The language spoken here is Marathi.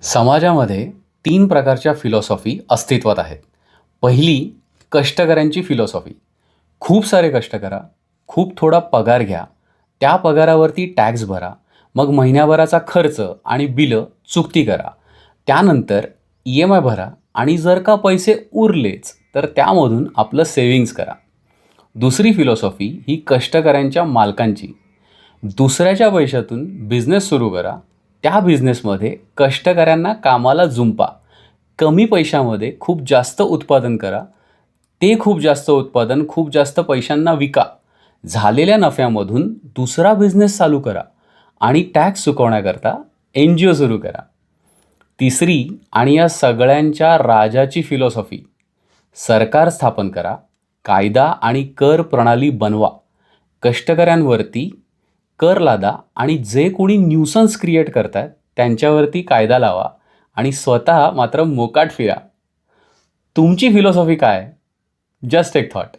समाजामध्ये 3 प्रकारच्या फिलॉसॉफी अस्तित्वात आहेत. पहिली कष्टकऱ्यांची फिलॉसॉफी. खूप सारे कष्ट करा, खूप थोडा पगार घ्या, त्या पगारावरती टॅक्स भरा, मग महिन्याभराचा खर्च आणि बिलं चुकती करा. त्यानंतर EMI भरा आणि जर का पैसे उरलेच तर त्यामधून आपलं सेव्हिंग्ज करा. दुसरी फिलॉसॉफी ही कष्टकऱ्यांच्या मालकांची. दुसऱ्याच्या पैशातून बिझनेस सुरू करा. त्या बिझनेसमध्ये कष्टकऱ्यांना कामाला जुंपा. कमी पैशामध्ये खूप जास्त उत्पादन करा. ते खूप जास्त उत्पादन खूप जास्त पैशांना विका. झालेल्या नफ्यामधून दुसरा बिझनेस चालू करा आणि टॅक्स चुकवण्याकरता NGO सुरू करा. तिसरी आणि या सगळ्यांच्या राजाची फिलॉसॉफी. सरकार स्थापन करा, कायदा आणि कर प्रणाली बनवा, कष्टकऱ्यांवरती कर लादा आणि जे कोणी न्यूसन्स क्रिएट करतायत त्यांच्यावरती कायदा लावा आणि स्वतः मात्र मोकाट फिरा. तुमची फिलॉसॉफी काय? जस्ट एक थॉट.